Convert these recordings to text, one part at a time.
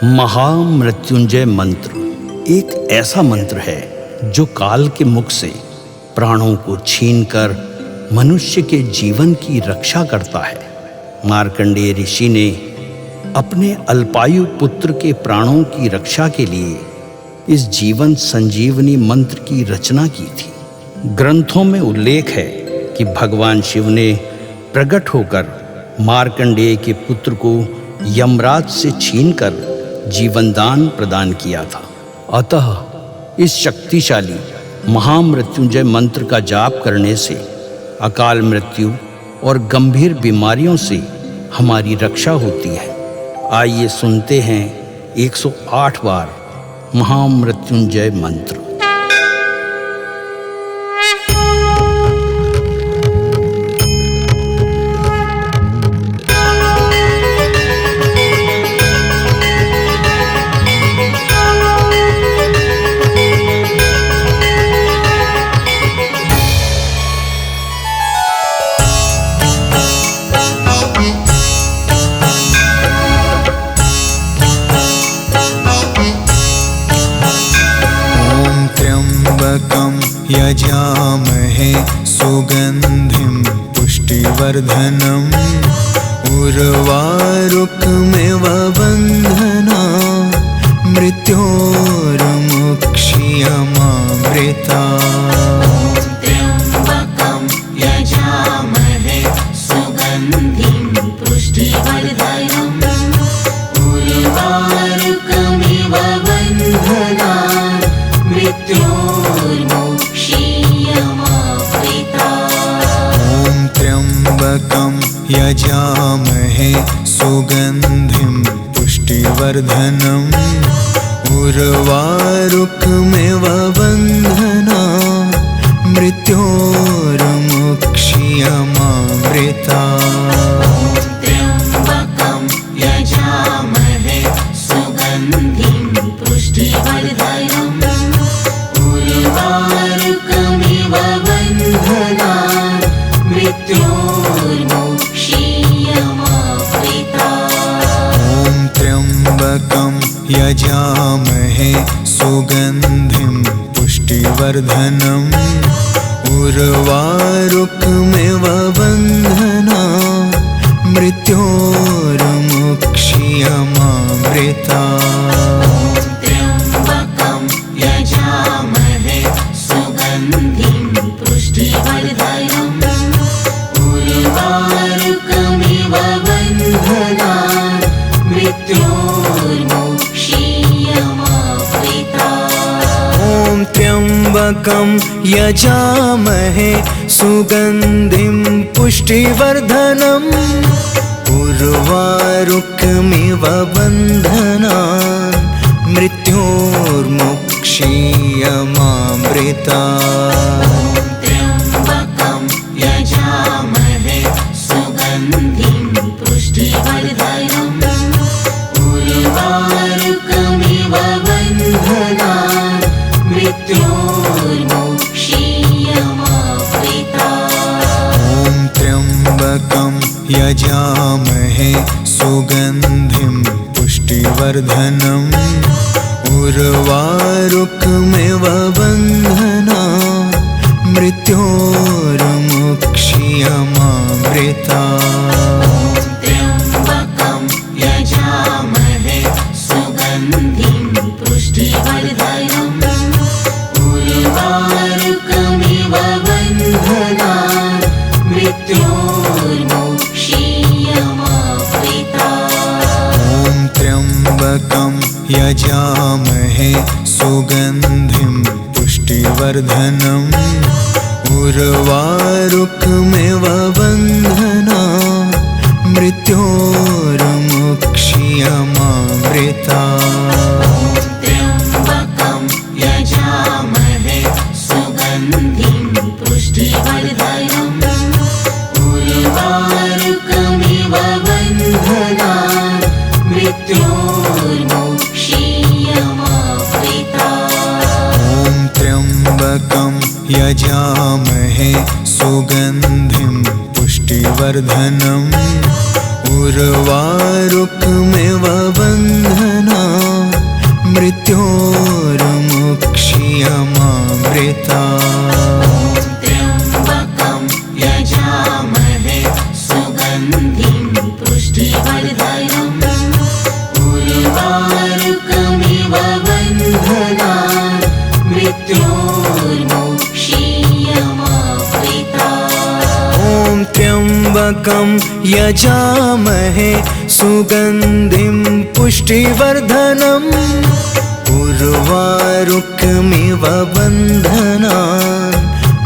महामृत्युंजय मंत्र एक ऐसा मंत्र है जो काल के मुख से प्राणों को छीनकर मनुष्य के जीवन की रक्षा करता है। मार्कंडेय ऋषि ने अपने अल्पायु पुत्र के प्राणों की रक्षा के लिए इस जीवन संजीवनी मंत्र की रचना की थी। ग्रंथों में उल्लेख है कि भगवान शिव ने प्रकट होकर मार्कंडेय के पुत्र को यमराज से छीनकर जीवनदान प्रदान किया था। अतः इस शक्तिशाली महामृत्युंजय मंत्र का जाप करने से अकाल मृत्यु और गंभीर बीमारियों से हमारी रक्षा होती है। आइए सुनते हैं 108 बार महामृत्युंजय मंत्र। यजामहे सुगन्धिं पुष्टिवर्धनम् उर्वारुकमिव बन्धना मृत्योर्मुक्षीयमामृता। त्र्यम्बकं यजामहे सुगन्धिं पुष्टिवर्धनम् उर्वारुकमिव बन्धना त्र्यम्बकं यजामहे सुगन्धिं पुष्टिवर्धनम् उर्वारुकमिव बन्धना मृत्योर्मुक्षीयमामृता। त्र्यम्बकं यजामहे सुगन्धिं पुष्टिवर्धनम् उर्वारुकमिव बन्धना मृत्योर्मुक्षीयमामृता। त्र्यम्बकं यजामहे सुगन्धिं पुष्टिवर्धनम् उर्वारुकमिव बन्धना मृत्योर्मुक्षीयमामृता। त्र्यम्बकं यजामहे सुगन्धिं पुष्टिवर्धनम् उर्वारुकमिव बन्धना मृत्योर्मुक्षीयमामृता। त्र्यम्बकं यजामहे सुगन्धिं पुष्टिवर्धनम् उर्वारुकमिव बन्धना मृत्योर्मुक्षीयमामृता। त्र्यम्बकं यजामहे सुगन्धिं पुष्टिवर्धनम् उर्वारुकमिव बन्धना मृत्योर्मुक्षीयमामृता। त्र्यम्बकं यजामहे सुगन्धिं पुष्टिवर्धनम् उर्वारुकमिव बन्धना मृत्योर्मुक्षीयमामृता। त्र्यम्बकं यजामहे सुगन्धिं पुष्टिवर्धनम् उर्वारुकमिव बन्धना मृत्योर्मुक्षीयमामृता। त्र्यम्बकं यजामहे सुगन्धिं पुष्टिवर्धनम् उर्वारुकमिव बन्धना मृत्योर्मुक्षीयमामृता। त्र्यम्बकं यजामहे सुगन्धिं पुष्टिवर्धनम् उर्वारुकमिव बन्धना मृत्योर्मुक्षीयमामृता। त्र्यम्बकं यजामहे सुगन्धिं पुष्टिवर्धनम् उर्वारुकमिव बन्धना मृत्योर्मुक्षीयमामृता त्र्यम्बकं यजामहे सुगन्धिं पुष्टिवर्धनम् उर्वारुकमिव बन्धनान् मृत्योर्मुक्षीयमामृता ॐ त्र्यम्बकं यजामहे सुगन्धिं पुष्टिवर्धनम् उर्वारुकमिव बन्धनान्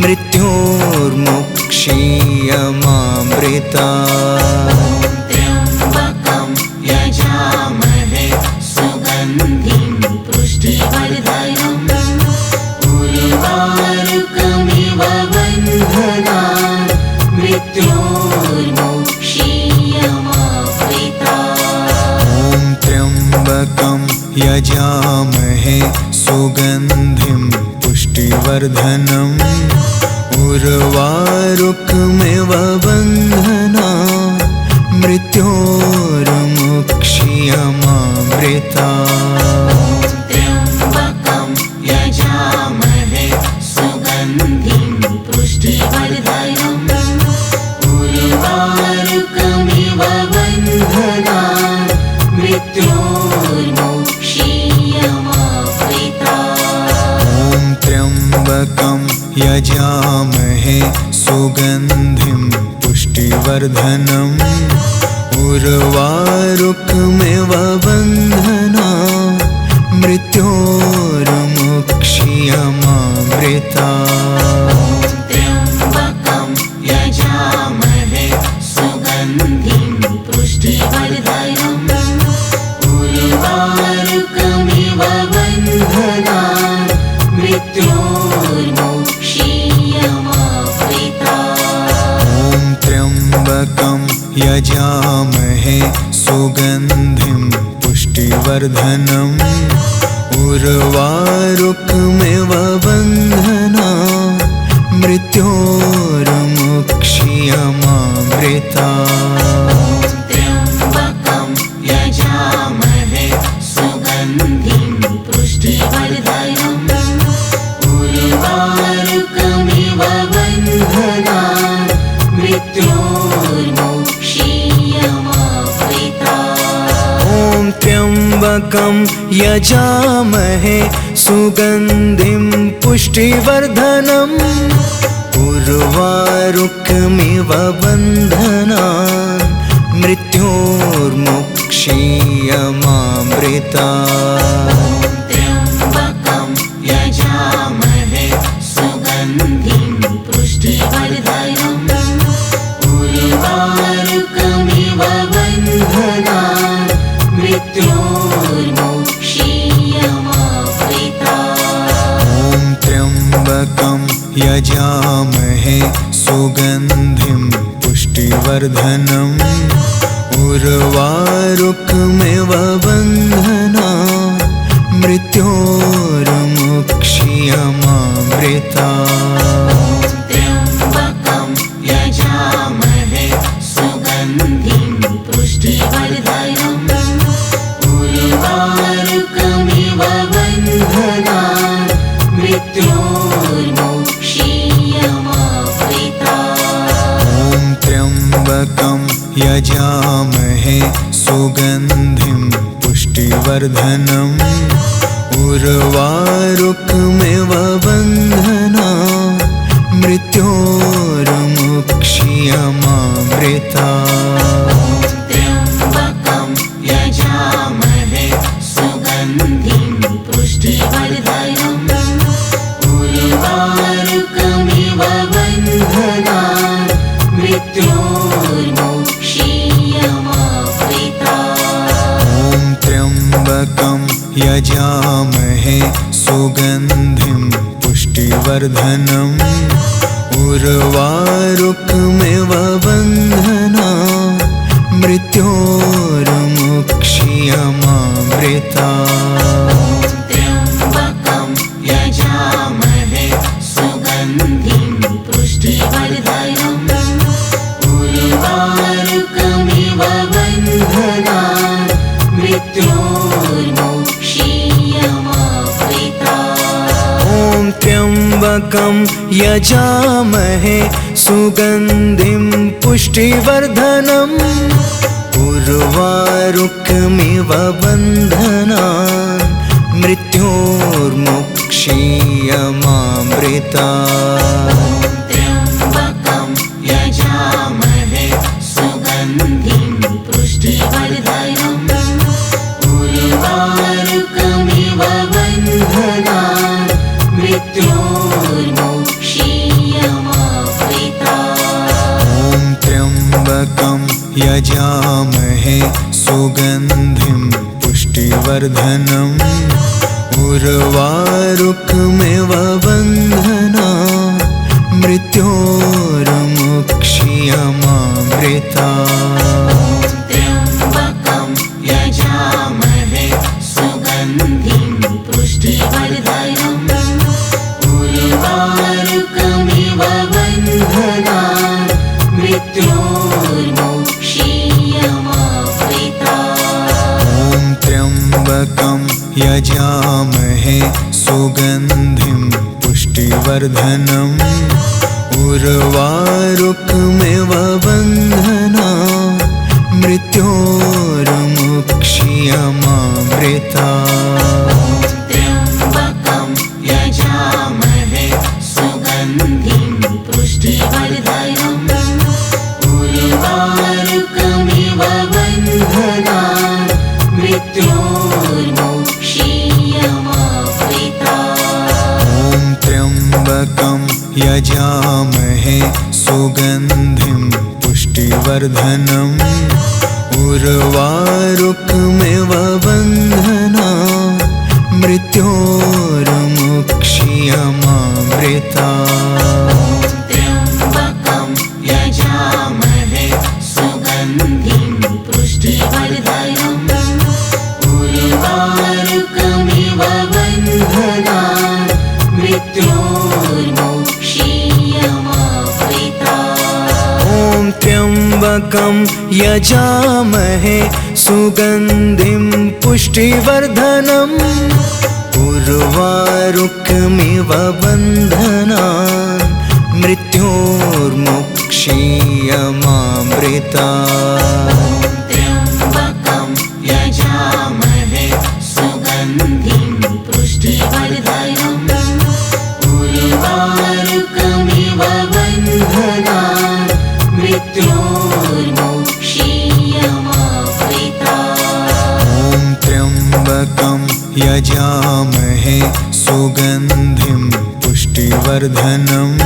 मृत्योर्मुक्षीयमामृता त्र्यम्बकं यजामहे सुगन्धिं पुष्टिवर्धनम् उर्वारुकमिव बन्धनान् मृत्योर्मुक्षीयमामृता ॐ त्र्यम्बकं यजामहे सुगन्धिं पुष्टिवर्धनम् उर्वारुकमिव बन्धनान् मृत्योर्मुक्षीयमामृता त्र्यम्बकं यजामहे सुगन्धिं पुष्टिवर्धनम् उर्वारुकमिव बन्धनान् मृत्योर्मुक्षीयमामृता ॐ त्र्यम्बकं यजामहे सुगन्धिं पुष्टिवर्धनम् उर्वारुकमिव बन्धनान् मृत्योर्मुक्षीयमामृता त्र्यम्बकं यजामहे सुगन्धिं पुष्टिवर्धनम् उर्वारुकमिव बन्धनान् मृत्योर्मुक्षीयमामृता ॐ त्र्यम्बकं यजामहे सुगन्धिं पुष्टिवर्धनम् उर्वारुकमिव बन्धनान् मृत्योर्मुक्षीयमामृता त्र्यम्बकं यजामहे सुगन्धिं पुष्टिवर्धनम् उर्वारुकमिव बन्धनान् मृत्योर्मुक्षीयमामृता ॐ त्र्यम्बकं यजामहे सुगन्धिं पुष्टिवर्धनम् उर्वारुकमिव बन्धनान् मृत्योर्मुक्षीयमामृता त्र्यम्बकं यजामहे सुगन्धिं पुष्टिवर्धनम् उर्वारुकमिव बन्धनान् मृत्योर्मुक्षीयमामृता ॐ त्र्यम्बकं यजामहे सुगन्धिं पुष्टिवर्धनम् उर्वारुकमिव बन्धनान् मृत्योर्मुक्षीयमामृता त्र्यम्बकं यजामहे सुगन्धिं पुष्टिवर्धनम् उर्वारुकमिव बन्धनान् मृत्योर्मुक्षीयमामृता ॐ त्र्यम्बकं यजामहे सुगन्धिं पुष्टिवर्धनम् उर्वारुकमिव बन्धनान् मृत्योर्मुक्षीयमामृता त्र्यम्बकं यजामहे सुगन्धिं पुष्टिवर्धनम् उर्वारुकमिव बन्धनान् मृत्योर्मुक्षीयमामृता ॐ त्र्यम्बकं यजामहे सुगन्धिं पुष्टिवर्धनम् उर्वारुकमिव बन्धनान् मृत्योर्मुक्षीयमामृता त्र्यम्बकं यजामहे सुगन्धिं पुष्टिवर्धनम् उर्वारुकमिव बन्धनान् मृत्योर्मुक्षीयमामृता यजामहे सुगन्धिं पुष्टिवर्धनम् उर्वारुकमिव बन्धनान् मृत्योर्मुक्षीयमामृतात्। त्र्यम्बकं यजामहे सुगन्धिं पुष्टिवर्धनम् उर्वारुकमिव बन्धनान् मृत्योर्मुक्षीयमामृतात्। ॐ त्र्यम्बकं यजामहे सुगन्धिं पुष्टिवर्धनम् उर्वारुकमिव बन्धनान् मृत्योर्मुक्षीयमामृतात्। त्र्यम्बकं यजामहे सुगन्धिं पुष्टिवर्धनम् उर्वारुकमिव बन्धनान् मृत्योर्मुक्षीयमामृतात्। ॐ त्र्यम्बकं यजामहे सुगन्धिं पुष्टिवर्धनम् उर्वारुकमिव बन्धनान् मृत्योर्मुक्षीयमामृतात्। त्र्यम्बकं यजामहे सुगन्धिं पुष्टिवर्धनम् उर्वारुकमिव बन्धनान् मृत्योर्मुक्षीयमामृतात्। ॐ त्र्यम्बकं यजामहे सुगन्धिं पुष्टिवर्धनम् उर्वारुकमिव बन्धनान् मृत्योर्मुक्षीयमामृतात्। त्र्यम्बकं यजामहे सुगन्धिं पुष्टिवर्धनम् उर्वारुकमिव बन्धनान् मृत्योर्मुक्षीयमामृतात्। ॐ त्र्यम्बकं यजामहे सुगन्धिं पुष्टिवर्धनम् उर्वारुकमिव बन्धनान् मृत्योर्मुक्षीयमामृतात्। त्र्यम्बकं यजामहे सुगन्धिं पुष्टिवर्धनम् उर्वारुकमिव बन्धनान् मृत्योर्मुक्षीयमामृतात्। ॐ त्र्यम्बकं यजामहे सुगन्धिं पुष्टिवर्धनम्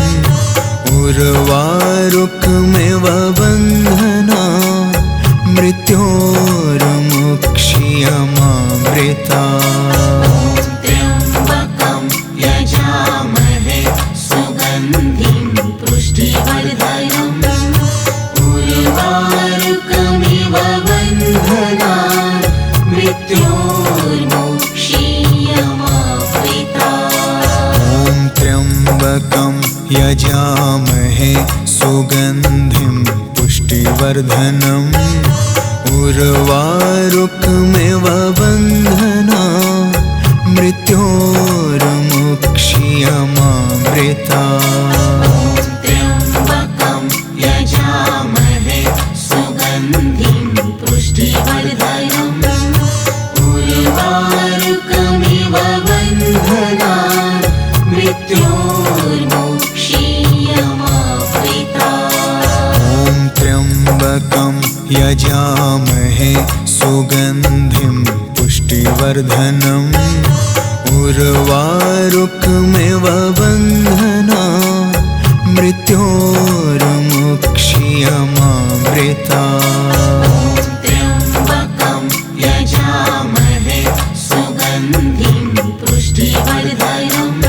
उर्वारुकमिव बन्धनान् मृत्योर्मुक्षीयमामृतात्। त्र्यम्बकं यजामहे सुगन्धिं पुष्टिवर्धनम् उर्वारुकमिव बन्धनान् मृत्योर्मुक्षीयमामृतात्। ॐ त्र्यम्बकं यजामहे सुगन्धिं पुष्टिवर्धनम् उर्वारुकमिव बन्धनान् मृत्योर्मुक्षीयमामृतात्। त्र्यम्बकं यजामहे सुगन्धिं पुष्टिवर्धनम् उर्वारुकमिव बन्धनान् मृत्योर्मुक्षीयमामृतात्। ॐ त्र्यम्बकं यजामहे सुगन्धिं पुष्टिवर्धनम् उर्वारुकमिव बन्धनान् मृत्योर्मुक्षीयमामृतात्। त्र्यम्बकं यजामहे सुगन्धिं पुष्टिवर्धनम्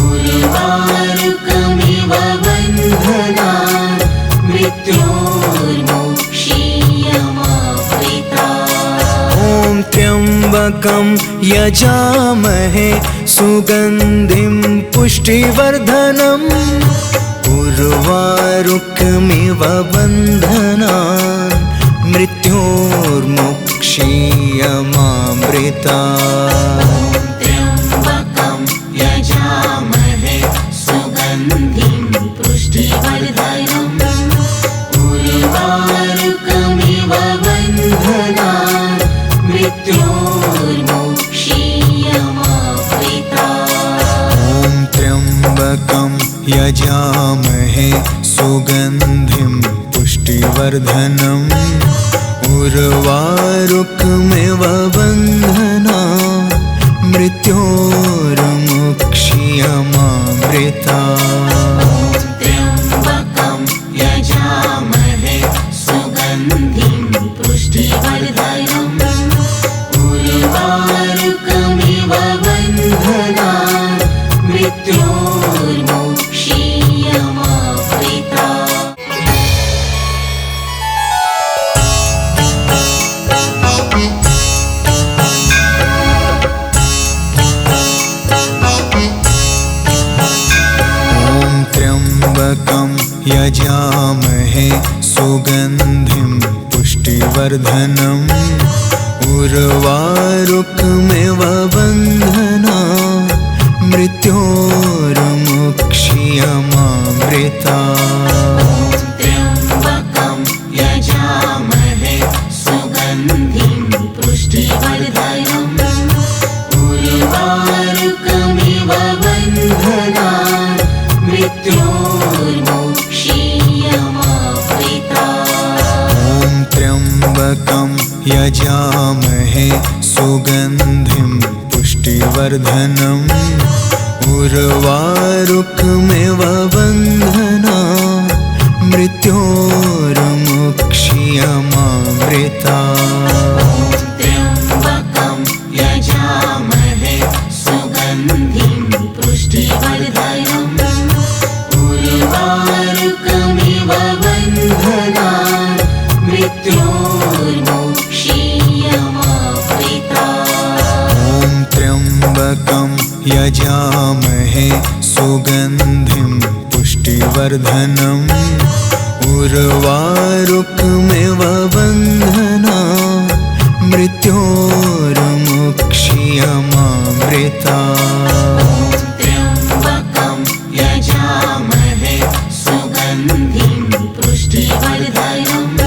उर्वारुकमिव बन्धनान् मृत्योर्मुक्षीयमामृतात्। ॐ त्र्यम्बकं यजामहे सुगन्धिं पुष्टिवर्धनम् उर्वारुकमिव बन्धनान् मृत्योर्मुक्षीयमामृतात्। त्र्यम्बकं यजामहे सुगन्धिं यजामहे सुगन्धिं पुष्टिवर्धनम् उर्वारुकमिव बन्धनात् मृत्योर्मुक्ष्यमामृतात्। त्र्यम्बकं यजामहे सुगन्धिं पुष्टिवर्धनम् उर्वारुकमिव बन्धनात् मृत्योर्मुक्ष्यमामृतात्। त्र्यम्बकं यजामहे सुगन्धिं पुष्टिवर्धनम् उर्वारुकमिव बन्धनात् मृत्योर्मुक्ष्यमामृतात्। त्र्यम्बकं यजामहे सुगन्धिं पुष्टिवर्धनम् उर्वारुकमिव बन्धनात् मृत्योर्मुक्ष्यमामृतात्। त्र्यम्बकं यजामहे सुगन्धिं पुष्टिवर्धनम् उर्वारुकमिव बन्धनात् मृत्योर्मुक्ष्यमामृतात्। त्र्यम्बकं यजामहे सुगन्धिं पुष्टिवर्धनम् उर्वारुकमिव बन्धनात् मृत्योर्मुक्ष्यमामृतात्। त्र्यम्बकं यजामहे सुगन्धिं पुष्टिवर्धनम्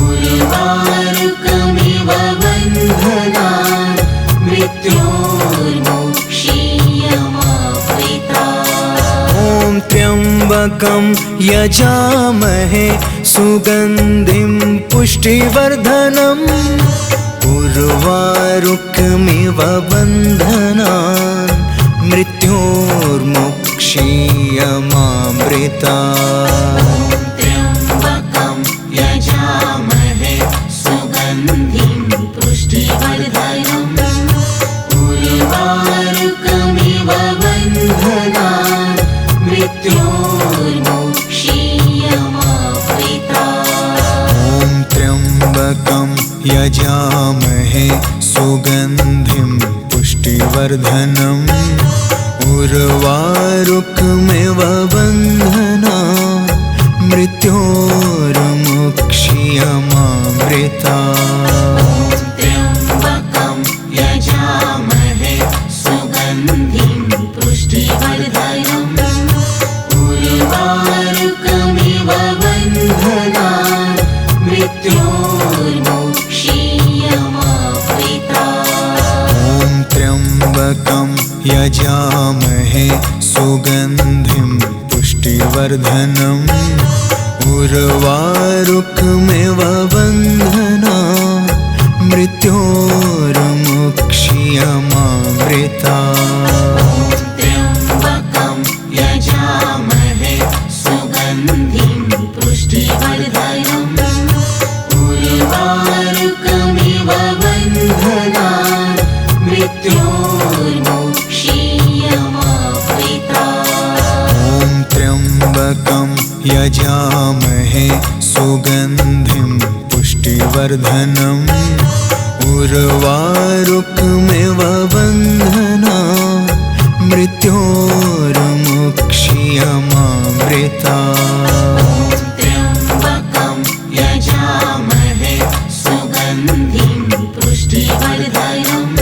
उर्वारुकमिव बन्धनात् मृत्योर्मुक्ष्यमामृतात्। त्र्यम्बकं यजामहे सुगन्धिं पुष्टिवर्धनम् उर्वारुकमिव बन्धनात् मृत्योर्मुक्ष्यमामृतात्। त्र्यम्बकं यजामहे सुगन्धिं पुष्टिवर्धनम् उर्वारुकमिव बन्धनात् मृत्योर्मुक्ष्यमामृतात्। त्र्यम्बकं यजामहे सुगन्धिं पुष्टिवर्धनम् उर्वारुकमिव बन्धनात् मृत्योर्मुक्ष्यमामृतात्। त्र्यम्बकं यजामहे सुगन्धिं पुष्टिवर्धनम् उर्वारुकमिव बन्धनात् मृत्योर्मुक्ष्यमामृतात्। त्र्यम्बकं यजामहे सुगन्धिं पुष्टिवर्धनम् उर्वारुकमिव बन्धनात् मृत्योर्मुक्ष्यमामृतात्। त्र्यम्बकं यजामहे सुगन्धिं पुष्टिवर्धनम् उर्वारुकमिव बन्धनात् मृत्योर्मुक्ष्यमामृतात्। त्र्यम्बकं यजामहे सुगन्धिं पुष्टिवर्धनम् उर्वारुकमिव बन्धनात् मृत्योर्मुक्ष्यमामृतात्। त्र्यम्बकं यजामहे सुगन्धिं पुष्टिवर्धनम् उर्वारुकमिव बन्धनात् मृत्योर्मुक्ष्यमामृतात्। त्र्यम्बकं यजामहे सुगन्धिं पुष्टिवर्धनम्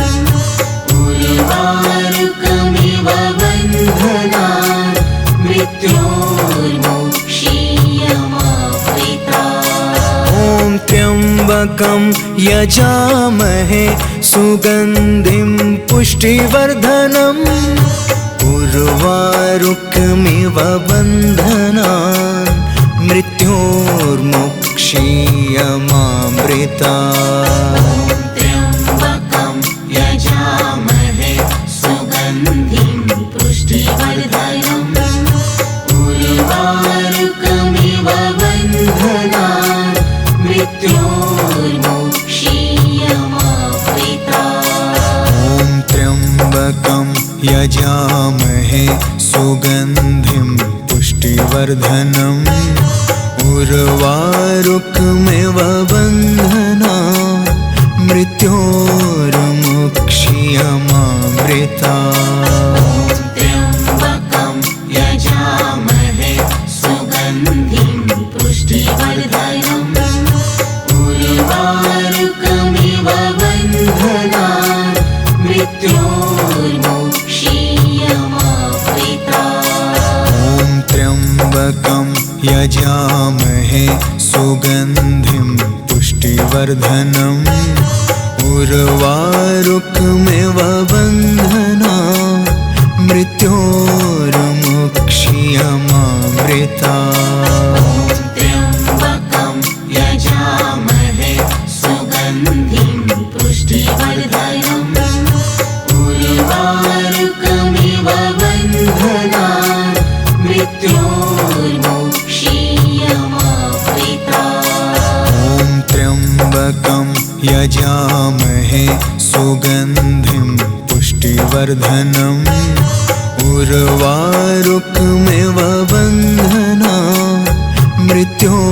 उर्वारुकमिव बन्धनात् मृत्योर्मुक्ष्यमामृतात्। त्र्यम्बकं यजामहे सुगन्धिं पुष्टिवर्धनम् उर्वारुकमिव बन्धनान् मृत्योर्मुक्षीयमामृता त्र्यम्बकं यजामहे सुगन्धिं पुष्टिवर्धनम् उर्वारुकमिव बन्धनान् मृत्योर्मुक्षीयमामृता त्र्यम्बकं यजामहे सुगन्धिं पुष्टिवर्धनम् उर्वारुकमिव बन्धनान् मृत्योर्मुक्षीयमामृता त्र्यम्बकं यजामहे सुगन्धिं पुष्टिवर्धनम् उर्वारुकमिव बन्धनान् मृत्योर्मुक्षीयमामृता त्र्यम्बकं यजामहे सुगन्धिं पुष्टिवर्धनम् उर्वारुकमिव बन्धनान् मृत्योर्मुक्षीयमामृता त्र्यम्बकं यजामहे सुगन्धिं पुष्टिवर्धनम् उर्वारुकमिव बन्धनान् मृत्योर्मुक्षीयमामृता त्र्यम्बकं यजामहे सुगन्धिं पुष्टिवर्धनम् उर्वारुकमिव बन्धनान् मृत्योर्मुक्षीयमामृता